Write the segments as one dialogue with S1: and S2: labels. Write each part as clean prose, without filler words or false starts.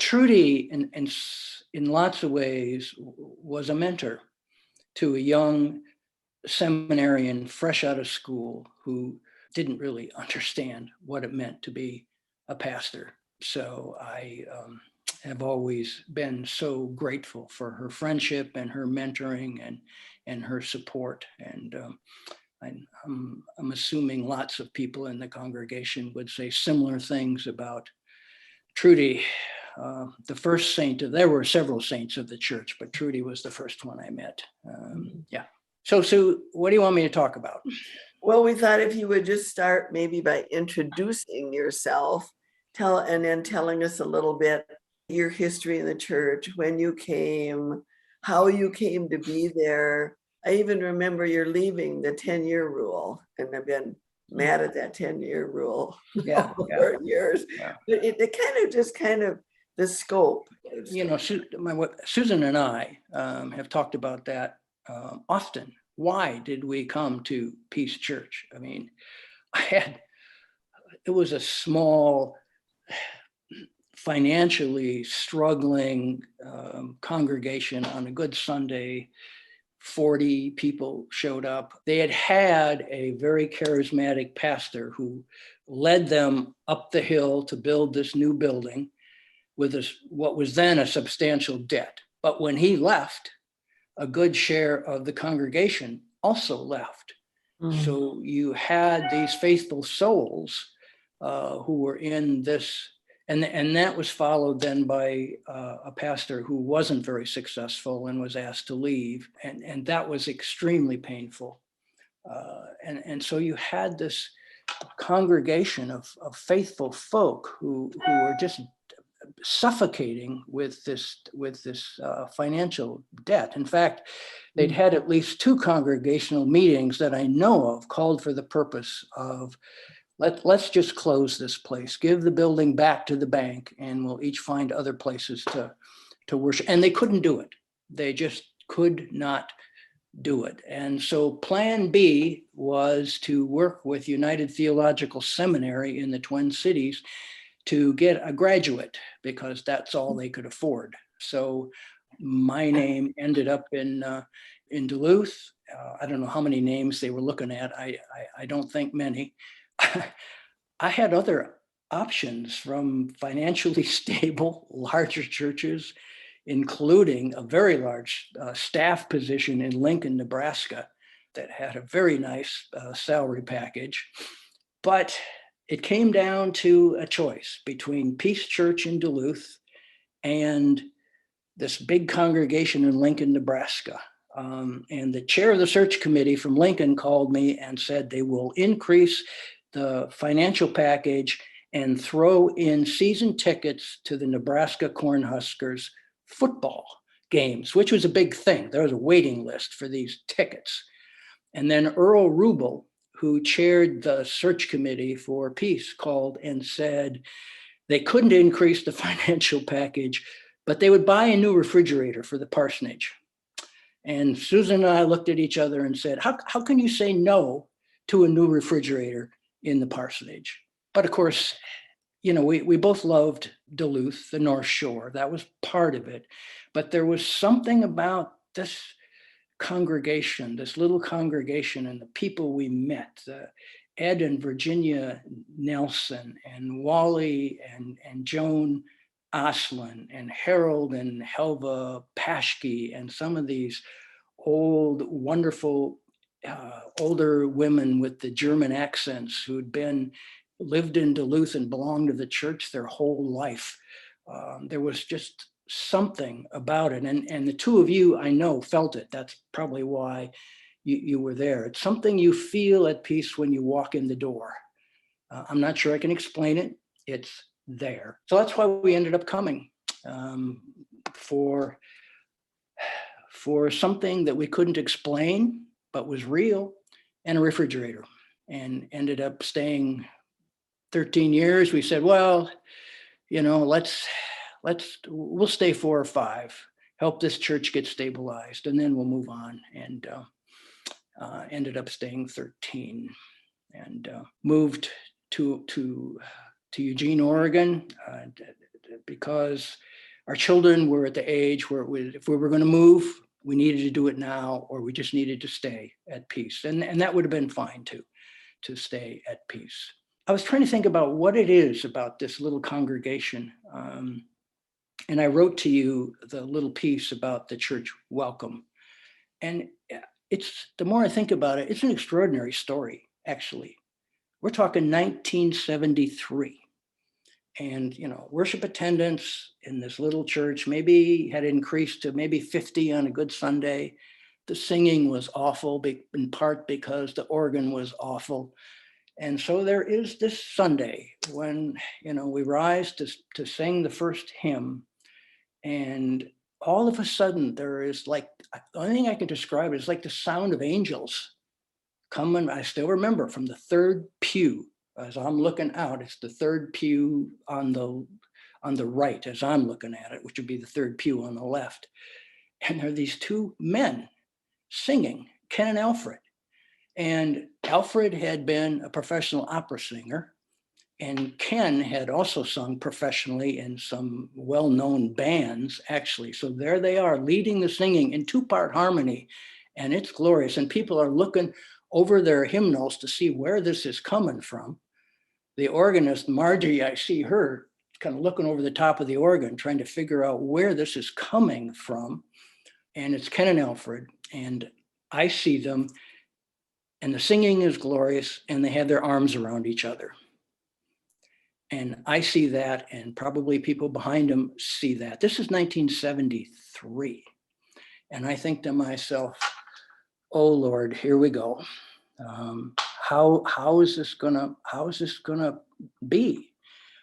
S1: Trudy, in lots of ways, was a mentor to a young seminarian fresh out of school who didn't really understand what it meant to be a pastor. So I have always been so grateful for her friendship and her mentoring and her support. And I'm assuming lots of people in the congregation would say similar things about Trudy. The first saint, there were several saints of the church, but Trudy was the first one I met. Yeah. So, Sue, what do you want me to talk about?
S2: Well, we thought if you would just start maybe by introducing yourself, and then telling us a little bit your history in the church, when you came, how you came to be there. I even remember you're leaving the 10-year rule, and I've been mad at that 10-year rule for years.
S1: Yeah.
S2: But it kind of the scope.
S1: You know, Susan and I have talked about that often. Why did we come to Peace Church? I mean, it was a small, financially struggling congregation on a good Sunday. 40 people showed up. They had a very charismatic pastor who led them up the hill to build this new building with what was then a substantial debt. But when he left, a good share of the congregation also left. Mm-hmm. So you had these faithful souls who were in this, and that was followed then by a pastor who wasn't very successful and was asked to leave. And that was extremely painful. And so you had this congregation of faithful folk who were just suffocating with this financial debt. In fact, they'd had at least 2 congregational meetings that I know of called for the purpose of let's just close this place, give the building back to the bank, and we'll each find other places to worship. And they couldn't do it. They just could not do it. And so plan B was to work with United Theological Seminary in the Twin Cities to get a graduate, because that's all they could afford. So my name ended up in Duluth. I don't know how many names they were looking at. I don't think many. I had other options from financially stable, larger churches, including a very large staff position in Lincoln, Nebraska, that had a very nice salary package. But it came down to a choice between Peace Church in Duluth and this big congregation in Lincoln, Nebraska. And the chair of the search committee from Lincoln called me and said they will increase the financial package and throw in season tickets to the Nebraska Cornhuskers football games, which was a big thing. There was a waiting list for these tickets. And then Earl Rubel, who chaired the search committee for Peace, called and said they couldn't increase the financial package, but they would buy a new refrigerator for the parsonage. And Susan and I looked at each other and said, how can you say no to a new refrigerator in the parsonage? But of course, you know, we both loved Duluth, the North Shore. That was part of it. But there was something about this congregation, this little congregation, and the people we met, Ed and Virginia Nelson, and Wally and Joan Oslin, and Harold and Helva Paschke, and some of these old, wonderful, older women with the German accents who'd lived in Duluth and belonged to the church their whole life. There was just something about it. And the two of you, I know, felt it. That's probably why you were there. It's something you feel at peace when you walk in the door. I'm not sure I can explain it. It's there. So that's why we ended up coming for something that we couldn't explain, but was real, and a refrigerator, and ended up staying 13 years. We said, well, you know, we'll stay 4 or 5, help this church get stabilized, and then we'll move on. And ended up staying 13, and moved to to Eugene, Oregon, because our children were at the age where if we were going to move, we needed to do it now, or we just needed to stay at peace. And that would have been fine too, to stay at peace. I was trying to think about what it is about this little congregation. And I wrote to you the little piece about the church welcome. And it's, the more I think about it, it's an extraordinary story, actually. We're talking 1973. And, worship attendance in this little church maybe had increased to maybe 50 on a good Sunday. The singing was awful, in part because the organ was awful. And so there is this Sunday when, we rise to sing the first hymn. And all of a sudden there is like, the only thing I can describe is like the sound of angels coming. I still remember from the third pew. As I'm looking out, it's the third pew on the right as I'm looking at it, which would be the third pew on the left. And there are these two men singing, Ken and Alfred. And Alfred had been a professional opera singer, and Ken had also sung professionally in some well-known bands, actually. So there they are leading the singing in two-part harmony, and it's glorious. And people are looking over their hymnals to see where this is coming from. The organist, Margie, I see her kind of looking over the top of the organ, trying to figure out where this is coming from. And it's Ken and Alfred, and I see them, and the singing is glorious, and they have their arms around each other. And I see that, and probably people behind them see that. This is 1973. And I think to myself, oh Lord, here we go. How is this gonna be?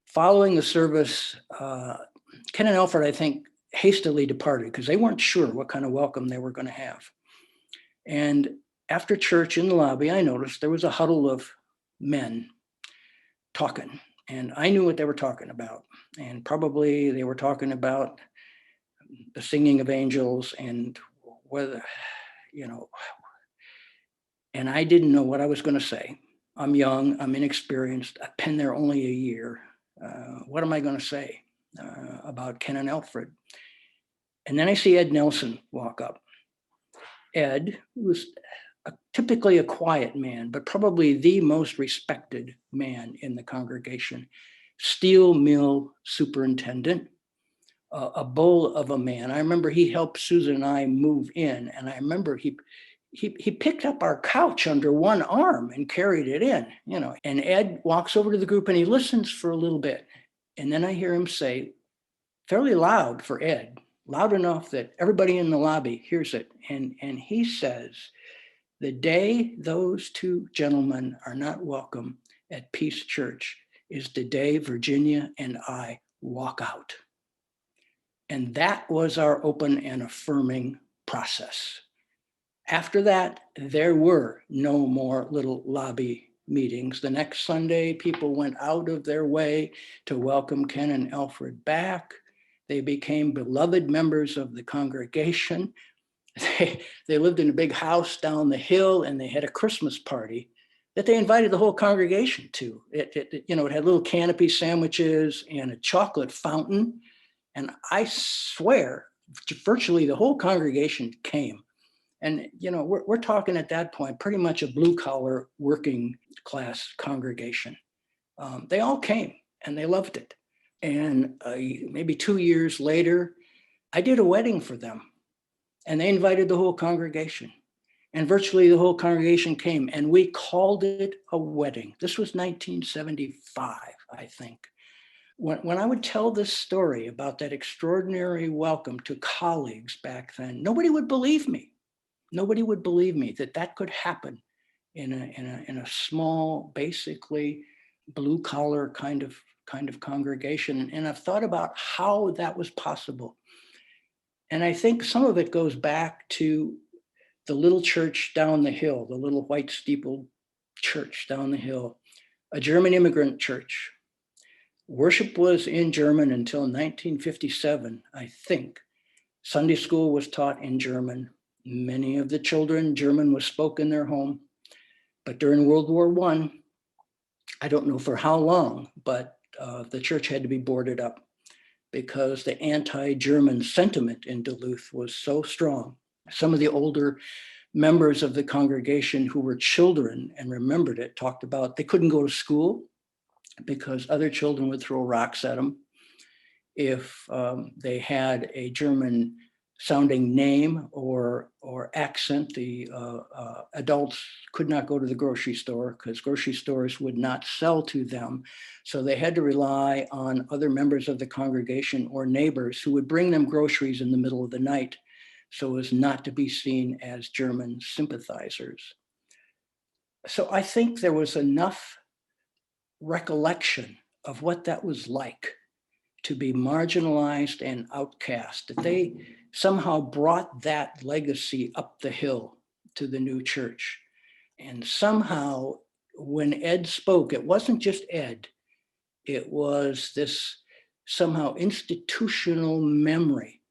S1: Following the service, Ken and Alfred, I think, hastily departed because they weren't sure what kind of welcome they were going to have. And after church in the lobby, I noticed there was a huddle of men talking, and I knew what they were talking about. And probably they were talking about the singing of angels and whether, and I didn't know what I was going to say. I'm young, I'm inexperienced, I've been there only a year. What am I going to say about Ken and Alfred? And then I see Ed Nelson walk up. Ed was typically a quiet man, but probably the most respected man in the congregation. Steel mill superintendent, a bull of a man. I remember he helped Susan and I move in, and I remember he picked up our couch under one arm and carried it in, and Ed walks over to the group and he listens for a little bit. And then I hear him say, fairly loud for Ed, loud enough that everybody in the lobby hears it. And he says, the day those two gentlemen are not welcome at Peace Church is the day Virginia and I walk out. And that was our open and affirming process. After that, there were no more little lobby meetings. The next Sunday, people went out of their way to welcome Ken and Alfred back. They became beloved members of the congregation. They lived in a big house down the hill, and they had a Christmas party that they invited the whole congregation to. It had little canopy sandwiches and a chocolate fountain. And I swear, virtually the whole congregation came. And, we're talking at that point, pretty much a blue collar working class congregation. They all came and they loved it. And maybe 2 years later, I did a wedding for them, and they invited the whole congregation, and virtually the whole congregation came, and we called it a wedding. This was 1975, I think. When I would tell this story about that extraordinary welcome to colleagues back then, nobody would believe me. Nobody would believe me that could happen in a small, basically blue collar kind of congregation. And I've thought about how that was possible. And I think some of it goes back to the little church down the hill, the little white steepled church down the hill, a German immigrant church. Worship was in German until 1957, I think. Sunday school was taught in German. Many of the children, German was spoken in their home. But during World War I don't know for how long, but the church had to be boarded up because the anti-German sentiment in Duluth was so strong. Some of the older members of the congregation who were children and remembered it talked about they couldn't go to school because other children would throw rocks at them. If they had a German sounding name or accent, the adults could not go to the grocery store because grocery stores would not sell to them. So they had to rely on other members of the congregation or neighbors who would bring them groceries in the middle of the night so as not to be seen as German sympathizers. So I think there was enough recollection of what that was like to be marginalized and outcast, that they somehow brought that legacy up the hill to the new church. And somehow, when Ed spoke, it wasn't just Ed, it was this somehow institutional memory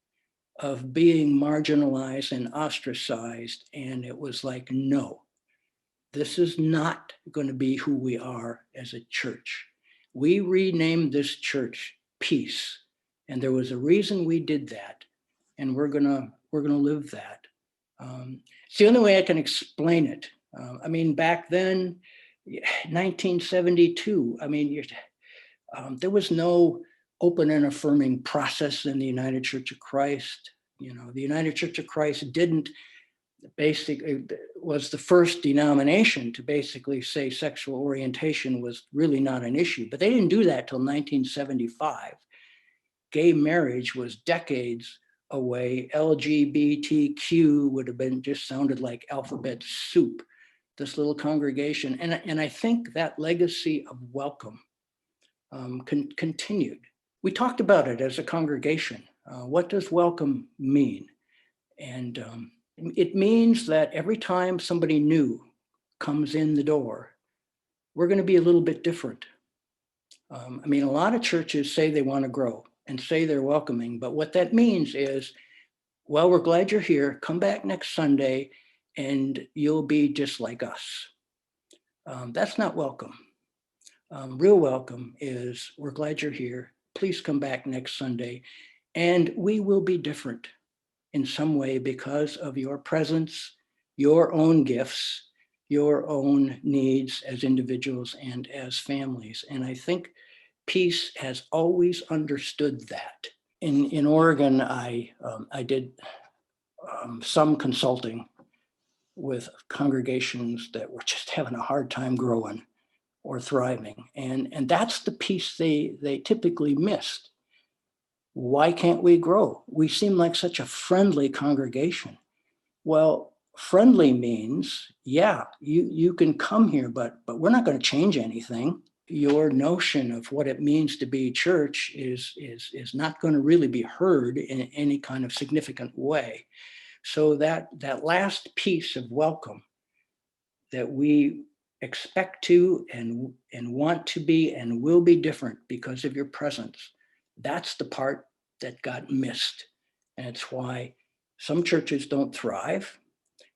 S1: of being marginalized and ostracized. And it was like, no, this is not going to be who we are as a church. We renamed this church Peace, and there was a reason we did that, and we're gonna live that. It's the only way I can explain it. I mean, back then, 1972. I mean, there was no open and affirming process in the United Church of Christ. You know, the United Church of Christ didn't basically was the first denomination to basically say sexual orientation was really not an issue, but they didn't do that till 1975. Gay marriage was decades away. LGBTQ would have been just sounded like alphabet soup, this little congregation. And I think that legacy of welcome continued. We talked about it as a congregation. What does welcome mean? And it means that every time somebody new comes in the door, we're going to be a little bit different. I mean, a lot of churches say they want to grow and say they're welcoming, but what that means is, well, we're glad you're here. Come back next Sunday and you'll be just like us. That's not welcome. Real welcome is, we're glad you're here. Please come back next Sunday and we will be different in some way because of your presence, your own gifts, your own needs as individuals and as families. And I think Peace has always understood that. In Oregon, I did some consulting with congregations that were just having a hard time growing or thriving. And that's the piece they typically missed. Why can't we grow? We seem like such a friendly congregation. Well, friendly means, yeah, you can come here, but we're not going to change anything. Your notion of what it means to be church is not going to really be heard in any kind of significant way. So that last piece of welcome that we expect to and want to be and will be different because of your presence, that's the part that got missed. And it's why some churches don't thrive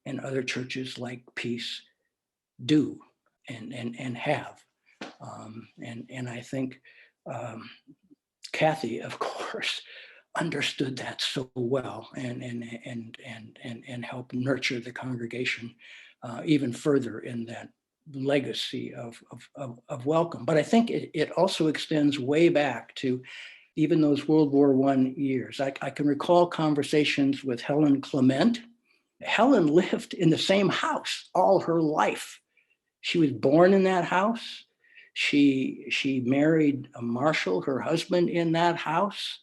S1: and other churches like Peace do and have. And I think Kathy, of course, understood that so well and helped nurture the congregation even further in that legacy of welcome. But I think it also extends way back to even those World War I years. I can recall conversations with Helen Clement. Helen lived in the same house all her life. She was born in that house. She married a Marshall, her husband, in that house.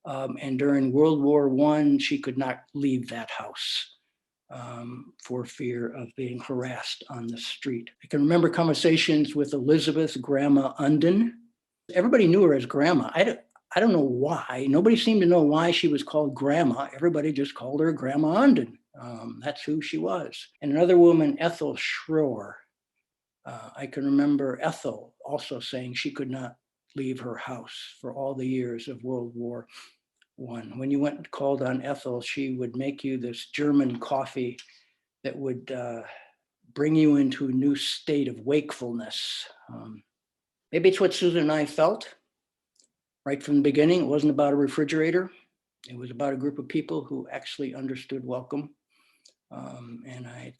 S1: And during World War I, she could not leave that house for fear of being harassed on the street. I can remember conversations with Elizabeth Grandma Unden. Everybody knew her as Grandma. I don't know why. Nobody seemed to know why she was called Grandma. Everybody just called her Grandma Unden. That's who she was. And another woman, Ethel Schroer. I can remember Ethel also saying she could not leave her house for all the years of World War I. When you went and called on Ethel, she would make you this German coffee that would bring you into a new state of wakefulness. Maybe it's what Susan and I felt. right from the beginning. It wasn't about a refrigerator. It was about a group of people who actually understood welcome. And I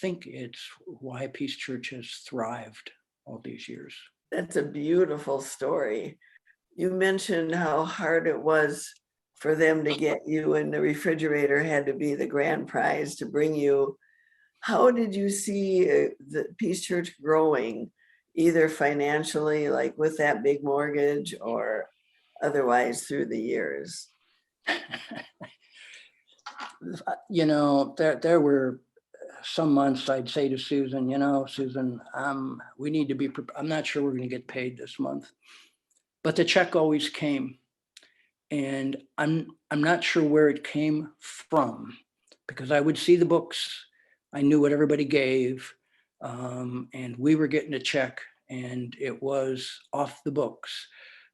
S1: think it's why Peace Church has thrived all these years.
S2: That's a beautiful story. You mentioned how hard it was for them to get you, and the refrigerator had to be the grand prize to bring you. How did you see the Peace Church growing, either financially, like with that big mortgage, or otherwise through the years?
S1: There were some months I'd say to Susan, Susan, we need to be, I'm not sure we're going to get paid this month, but the check always came. And I'm not sure where it came from, because I would see the books. I knew what everybody gave, and we were getting a check, and it was off the books.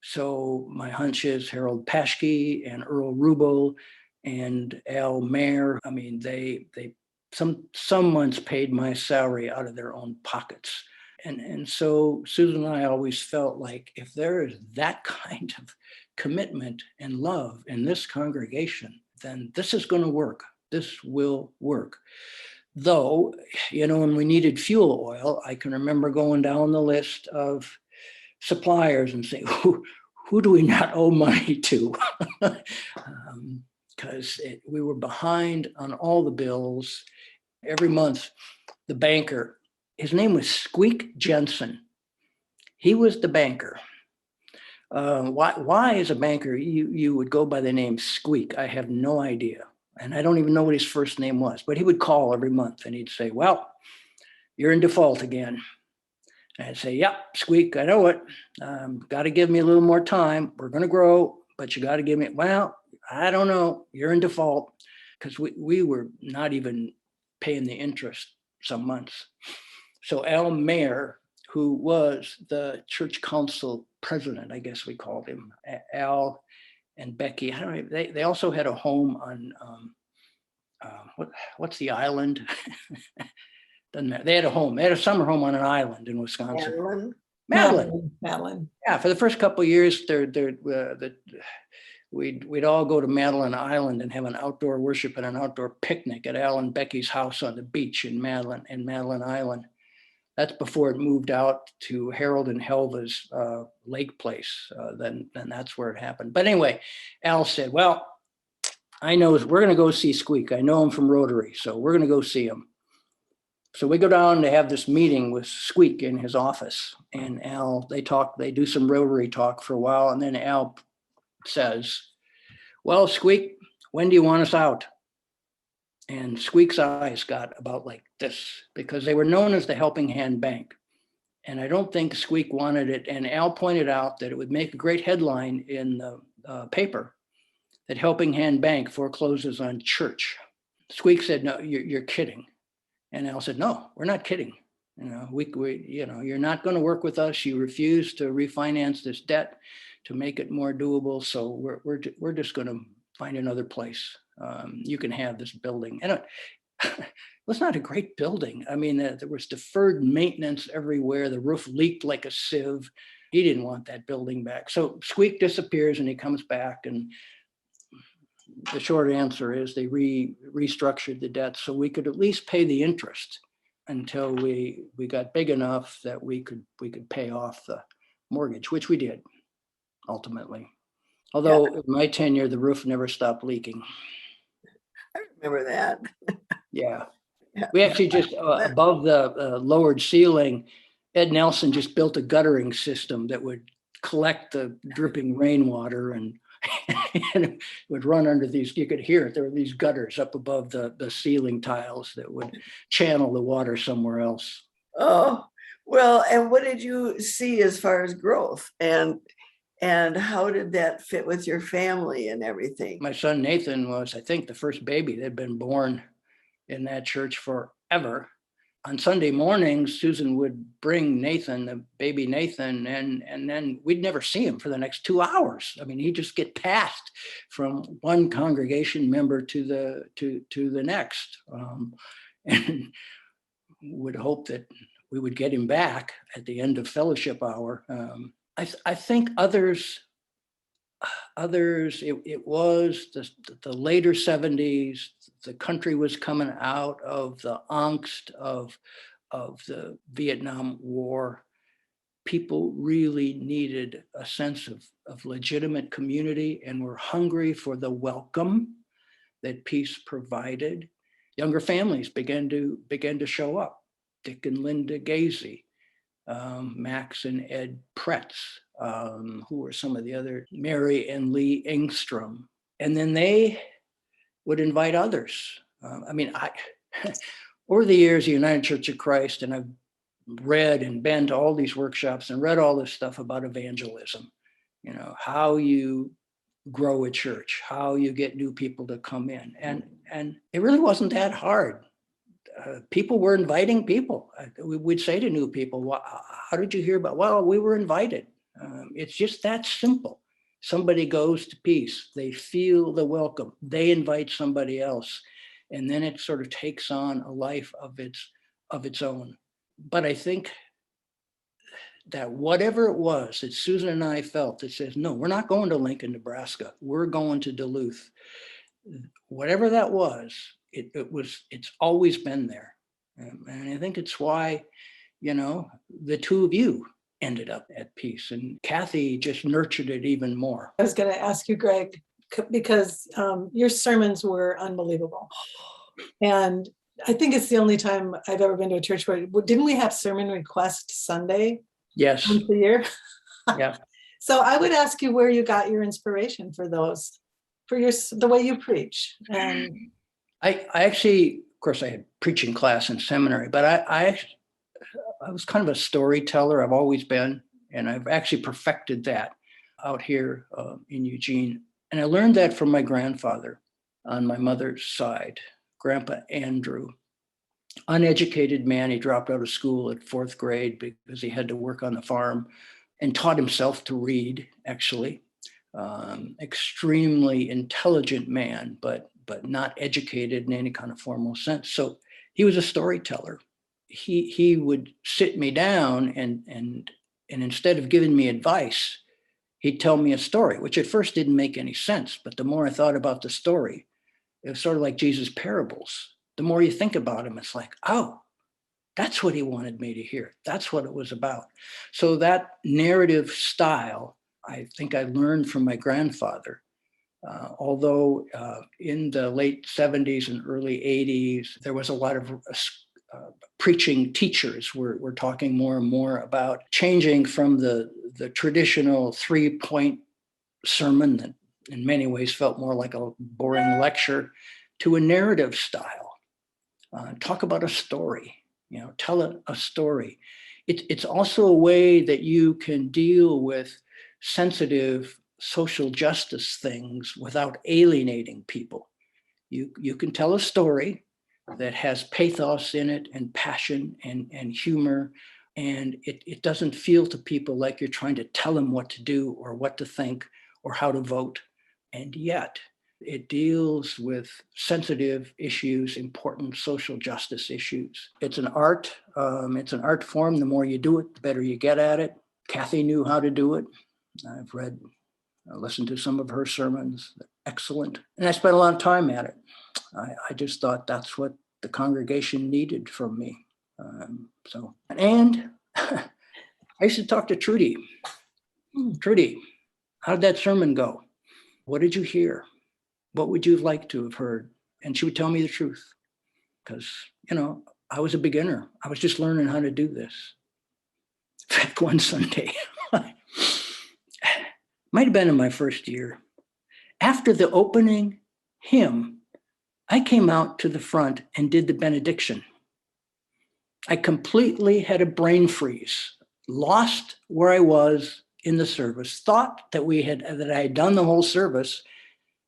S1: So my hunch is Harold Paschke and Earl Rubel and Al Mayer. I mean, they some months paid my salary out of their own pockets. And so Susan and I always felt like if there is that kind of commitment and love in this congregation, then this is going to work. This will work. Though, when we needed fuel oil, I can remember going down the list of suppliers and saying, who do we not owe money to? Because we were behind on all the bills. Every month, the banker, his name was Squeak Jensen. He was the banker. Why as a banker you would go by the name Squeak? I have no idea. And I don't even know what his first name was, but he would call every month and he'd say, well, you're in default again. And I'd say, yep, Squeak, I know it. Got to give me a little more time. We're going to grow, but you got to give me, well, I don't know. You're in default, because we were not even paying the interest some months. So Al Mayer, who was the church council president, I guess we called him, Al and Becky. I don't know. They also had a home on what's the island? Doesn't matter. They had a home. They had a summer home on an island in Wisconsin. Madeline. Yeah, for the first couple of years, we'd all go to Madeline Island and have an outdoor worship and an outdoor picnic at Al and Becky's house on the beach in Madeline Island. That's before it moved out to Harold and Helva's lake place. Then that's where it happened. But anyway, Al said, well, I know we're going to go see Squeak. I know him from Rotary, so we're going to go see him. So we go down to have this meeting with Squeak in his office. And Al, they do some Rotary talk for a while. And then Al says, well, Squeak, when do you want us out? And Squeak's eyes got about like this, because they were known as the Helping Hand Bank. And I don't think Squeak wanted it. And Al pointed out that it would make a great headline in the paper that Helping Hand Bank forecloses on church. Squeak said, no, you're kidding. And Al said, no, we're not kidding. You're not going to work with us. You refuse to refinance this debt to make it more doable. So we're just going to find another place. You can have this building. And it was not a great building. I mean, there was deferred maintenance everywhere. The roof leaked like a sieve. He didn't want that building back. So Squeak disappears and he comes back. And the short answer is they restructured the debt so we could at least pay the interest until we got big enough that we could pay off the mortgage, which we did ultimately. Although in my tenure, the roof never stopped leaking.
S2: I remember that.
S1: Yeah. We actually just above the lowered ceiling, Ed Nelson just built a guttering system that would collect the dripping rainwater and it would run under these, you could hear it. There were these gutters up above the ceiling tiles that would channel the water somewhere else.
S2: Oh, well, and what did you see as far as growth? And how did that fit with your family and everything?
S1: My son Nathan was, I think, the first baby that had been born in that church forever. On Sunday mornings, Susan would bring Nathan, the baby Nathan, and then we'd never see him for the next 2 hours. I mean, he'd just get passed from one congregation member to the next, and would hope that we would get him back at the end of fellowship hour. I think others others, it was the later 70s. The country was coming out of the angst of the Vietnam War. People really needed a sense of legitimate community and were hungry for the welcome that peace provided. Younger families began to show up. Dick and Linda Gazy, Max and Ed Pretz, who were some of the other, Mary and Lee Engstrom. And then they would invite others. I over the years, the United Church of Christ, and I've read and been to all these workshops and read all this stuff about evangelism, how you grow a church, how you get new people to come in. And it really wasn't that hard. People were inviting people. We'd say to new people, well, how did you hear about? Well, we were invited. It's just that simple. Somebody goes to peace. They feel the welcome. They invite somebody else. And then it sort of takes on a life of its own. But I think that whatever it was that Susan and I felt that says, no, we're not going to Lincoln, Nebraska. We're going to Duluth. Whatever that was, it's always been there. And I think it's why, the two of you ended up at peace, and Kathy just nurtured it even more.
S3: I was going to ask you, Greg, because your sermons were unbelievable. And I think it's the only time I've ever been to a church where, didn't we have sermon request Sunday?
S1: Yes.
S3: Once a year?
S1: Yeah.
S3: So I would ask you where you got your inspiration for those, for the way you preach. And
S1: I actually, of course, I had preaching class in seminary, but I was kind of a storyteller. I've always been, and I've actually perfected that out here in Eugene. And I learned that from my grandfather on my mother's side, Grandpa Andrew. Uneducated man. He dropped out of school at 4th grade because he had to work on the farm, and taught himself to read, actually. Extremely intelligent man, but not educated in any kind of formal sense. So he was a storyteller. He would sit me down and instead of giving me advice, he'd tell me a story, which at first didn't make any sense. But the more I thought about the story, it was sort of like Jesus' parables. The more you think about him, it's like, oh, that's what he wanted me to hear. That's what it was about. So that narrative style, I think I learned from my grandfather. Although in the late 70s and early 80s, there was a lot of preaching teachers were talking more and more about changing from the traditional 3-point sermon that in many ways felt more like a boring lecture to a narrative style. Talk about a story, tell a story. It's also a way that you can deal with sensitive social justice things without alienating people. You can tell a story that has pathos in it and passion and humor, and it doesn't feel to people like you're trying to tell them what to do or what to think or how to vote. And yet it deals with sensitive issues, important social justice issues. It's an art. It's an art form. The more you do it, the better you get at it. Kathy knew how to do it. I've listened to some of her sermons. Excellent. And I spent a lot of time at it. I just thought that's what the congregation needed from me. And I used to talk to Trudy. Trudy, how'd that sermon go? What did you hear? What would you have liked to have heard? And she would tell me the truth because, I was a beginner. I was just learning how to do this. In fact, one Sunday, might have been in my first year, after the opening hymn, I came out to the front and did the benediction. I completely had a brain freeze, lost where I was in the service, thought that I had done the whole service.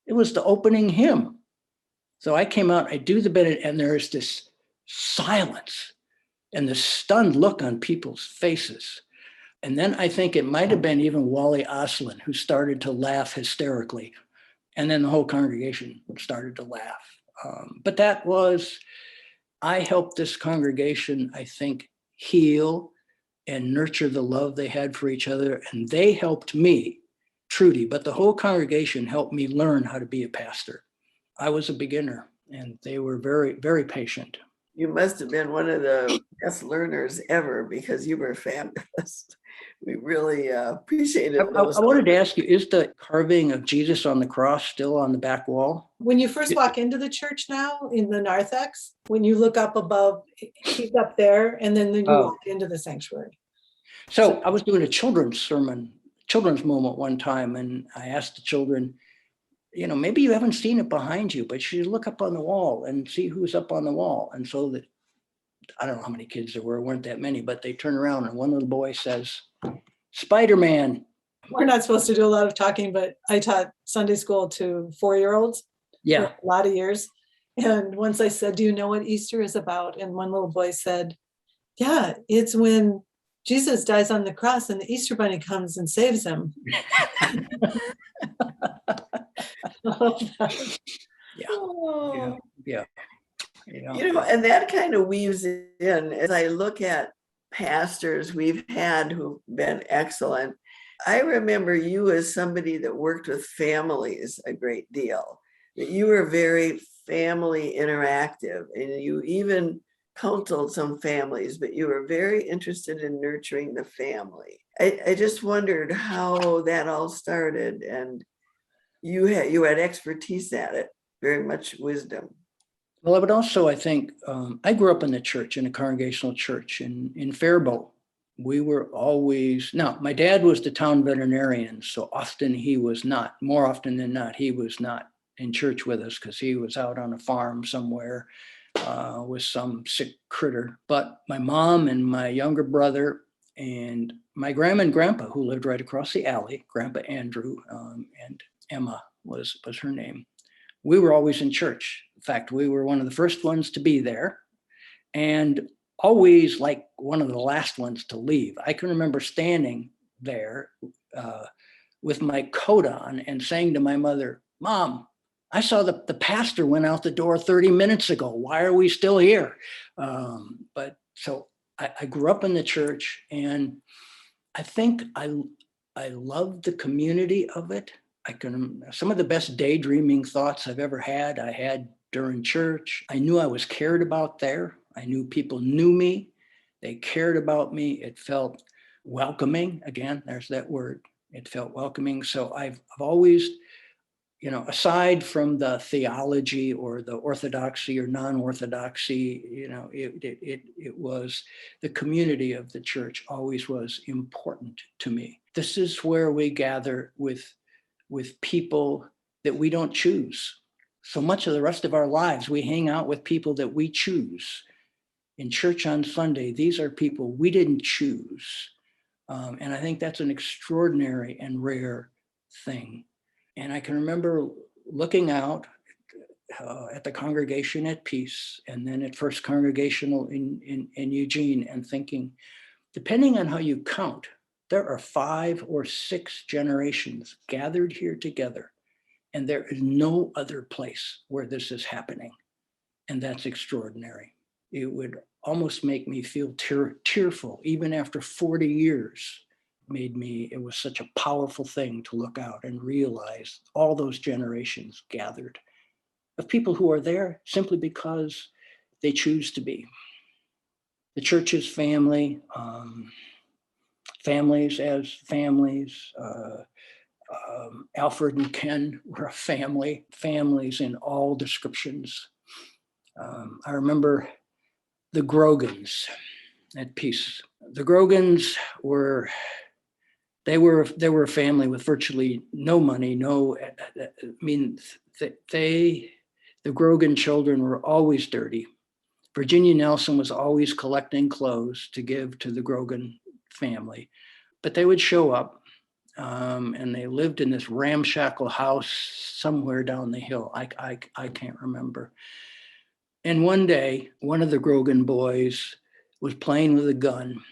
S1: It was the opening hymn. So I came out, I do the benediction, and there's this silence and the stunned look on people's faces. And then I think it might have been even Wally Oslin who started to laugh hysterically. And then the whole congregation started to laugh. But I helped this congregation, I think, heal and nurture the love they had for each other. And they helped me Trudy, but the whole congregation helped me learn how to be a pastor. I was a beginner, and they were very, very patient.
S2: You must have been one of the best learners ever because you were fabulous. We really appreciated
S1: I
S2: those.
S1: wanted to ask you, is the carving of Jesus on the cross still on the back wall?
S3: When you first walk into the church now in the narthex, when you look up above, he's up there, and then you walk into the sanctuary.
S1: So I was doing a children's moment one time, and I asked the children, maybe you haven't seen it behind you, but you should look up on the wall and see who's up on the wall. And so that, I don't know how many kids there weren't that many, but they turn around and one little boy says, Spider-Man.
S3: We're not supposed to do a lot of talking, but I taught Sunday school to 4-year-olds
S1: Yeah.
S3: for a lot of years. And once I said, do you know what Easter is about? And one little boy said, yeah, it's when Jesus dies on the cross and the Easter bunny comes and saves him.
S1: Yeah.
S2: And that kind of weaves in as I look at pastors we've had who've been excellent. I remember you as somebody that worked with families a great deal, that you were very family interactive, and you even counseled some families, but you were very interested in nurturing the family. I just wondered how that all started, and you had expertise at it, very much wisdom.
S1: Well, I would also, I think, I grew up in the church, in a congregational church in Faribault. We were always, now my dad was the town veterinarian, so often he was not, more often than not, he was not in church with us because he was out on a farm somewhere with some sick critter. But my mom and my younger brother and my grandma and grandpa, who lived right across the alley, Grandpa Andrew, and Emma was her name. We were always in church. In fact, we were one of the first ones to be there and always like one of the last ones to leave. I can remember standing there with my coat on and saying to my mother, Mom, I saw the pastor went out the door 30 minutes ago. Why are we still here? But so I grew up in the church, and I think I loved the community of it. Some of the best daydreaming thoughts I've ever had, I had during church. I knew I was cared about there. I knew people knew me. They cared about me. It felt welcoming. Again, there's that word. It felt welcoming. So I've always, aside from the theology or the orthodoxy or non-orthodoxy, it was the community of the church always was important to me. This is where we gather with people that we don't choose. So much of the rest of our lives, we hang out with people that we choose. In church on Sunday, these are people we didn't choose. And I think that's an extraordinary and rare thing. And I can remember looking out at the congregation at Peace and then at First Congregational in Eugene and thinking, depending on how you count, there are 5 or 6 generations gathered here together, and there is no other place where this is happening. And that's extraordinary. It would almost make me feel tearful, even after 40 years. It was such a powerful thing to look out and realize all those generations gathered of people who are there simply because they choose to be. The church's family, families as families. Alfred and Ken were a family, families in all descriptions. I remember the Grogans at Peace. The Grogans were a family with virtually no money, the Grogan children were always dirty. Virginia Nelson was always collecting clothes to give to the Grogan family, but they would show up and they lived in this ramshackle house somewhere down the hill. I can't remember. And one day, one of the Grogan boys was playing with a gun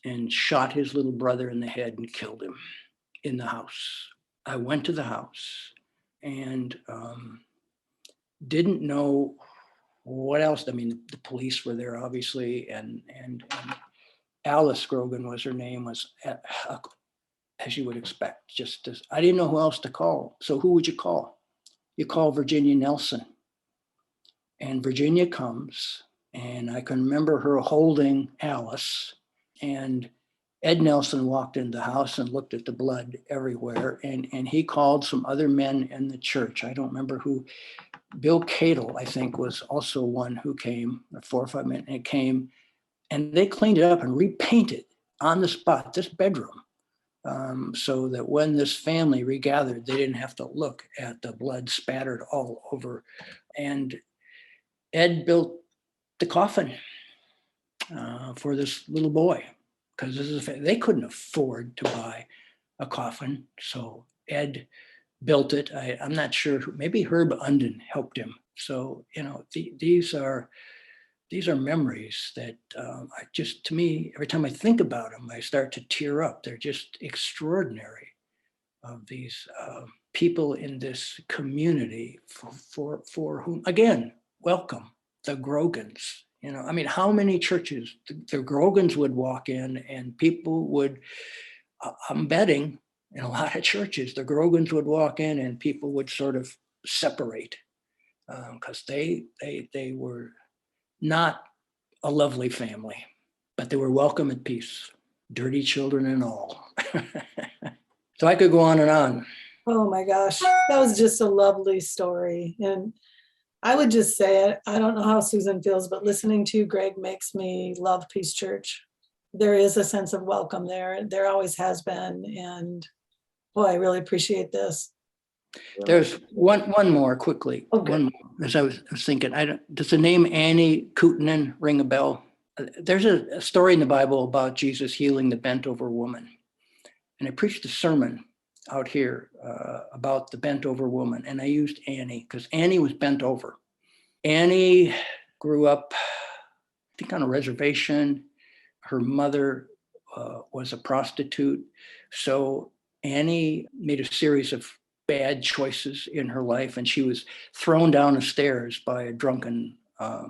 S1: and shot his little brother in the head and killed him in the house. I went to the house and didn't know what else. I mean, the police were there, obviously, and Alice Grogan was her name, was as you would expect. Just as I didn't know who else to call. So who would you call? You call Virginia Nelson. And Virginia comes, and I can remember her holding Alice, and Ed Nelson walked into the house and looked at the blood everywhere. And he called some other men in the church. I don't remember who. Bill Cadle, I think, was also one who came, 4 or 5 men, and came, and they cleaned it up and repainted on the spot this bedroom, so that when this family regathered, they didn't have to look at the blood spattered all over. And Ed built the coffin for this little boy, because they couldn't afford to buy a coffin. So Ed built it. I'm not sure, maybe Herb Unden helped him. So, these are memories that to me, every time I think about them, I start to tear up. They're just extraordinary, of these people in this community for whom, again, welcome, the Grogans. How many churches the Grogans would walk in, and people would, I'm betting in a lot of churches, the Grogans would walk in and people would sort of separate, because they were not a lovely family, but they were welcome at peace, dirty children and all. So I could go on and on.
S3: Oh my gosh, that was just a lovely story. And I would just say it. I don't know how Susan feels, but listening to Greg makes me love Peace Church. There is a sense of welcome there. There always has been. And boy, I really appreciate this.
S1: There's one more quickly.
S3: Okay.
S1: One more, as I was thinking, does the name Annie Kootenin ring a bell? There's a story in the Bible about Jesus healing the bent over woman. And I preached a sermon out here about the bent over woman. And I used Annie because Annie was bent over. Annie grew up, I think, on a reservation. Her mother was a prostitute. So Annie made a series of bad choices in her life, and she was thrown down the stairs by a drunken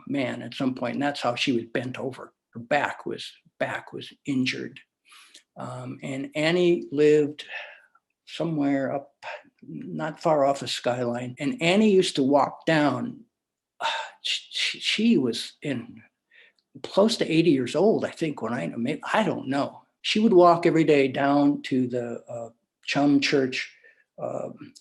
S1: man at some point, and that's how she was bent over. Her back was injured. And Annie lived somewhere up, not far off a skyline. And Annie used to walk down. She was close to 80 years old, I think, when I don't know. She would walk every day down to the Chum Church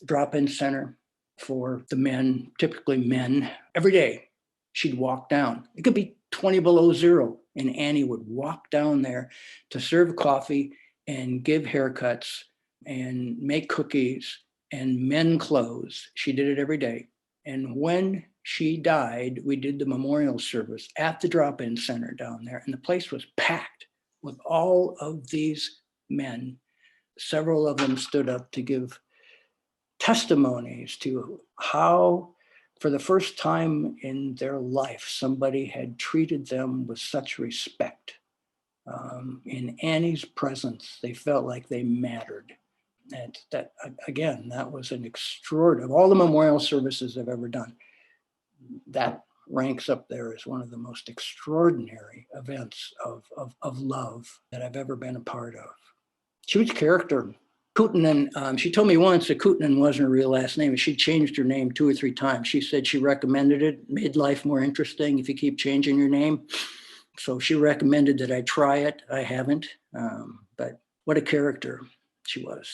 S1: drop-in center for the men, typically men. Every day she'd walk down. It could be 20 below zero, and Annie would walk down there to serve coffee and give haircuts and make cookies and mend clothes. She did it every day. And when she died, we did the memorial service at the drop-in center down there, and the place was packed with all of these men. Several of them stood up to give testimonies to how, for the first time in their life, somebody had treated them with such respect. In Annie's presence, they felt like they mattered. And that, again, that was an extraordinary, of all the memorial services I've ever done, that ranks up there as one of the most extraordinary events of love that I've ever been a part of. Huge character. Kootenin, she told me once that Kootenin wasn't her real last name. She changed her name 2 or 3 times. She said she recommended it, made life more interesting if you keep changing your name. So she recommended that I try it. I haven't, but what a character she was.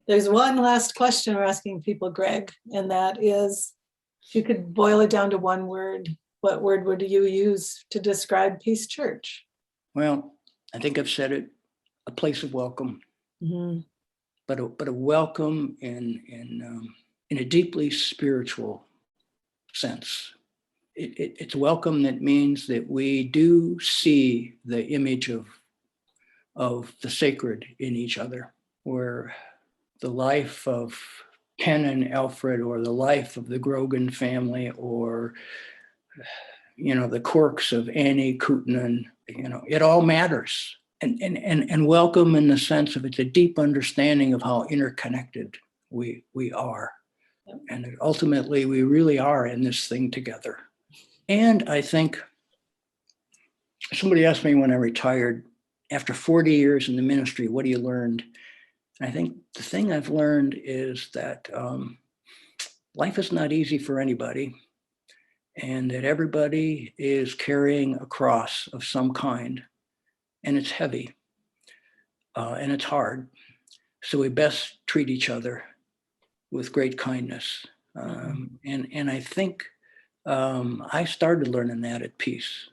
S3: There's one last question we're asking people, Greg, and that is, if you could boil it down to one word, what word would you use to describe Peace Church?
S1: Well, I think I've said it, a place of welcome.
S3: Mm-hmm.
S1: But a welcome in a deeply spiritual sense. It's welcome that means that we do see the image of the sacred in each other, where the life of Ken and Alfred, or the life of the Grogan family, or the quirks of Annie Kootenin, it all matters. And welcome in the sense of it's a deep understanding of how interconnected we are. And ultimately, we really are in this thing together. And I think somebody asked me when I retired, after 40 years in the ministry, what do you learned? I think the thing I've learned is that life is not easy for anybody, and that everybody is carrying a cross of some kind, and it's heavy and it's hard. So we best treat each other with great kindness. And I think I started learning that at Peace.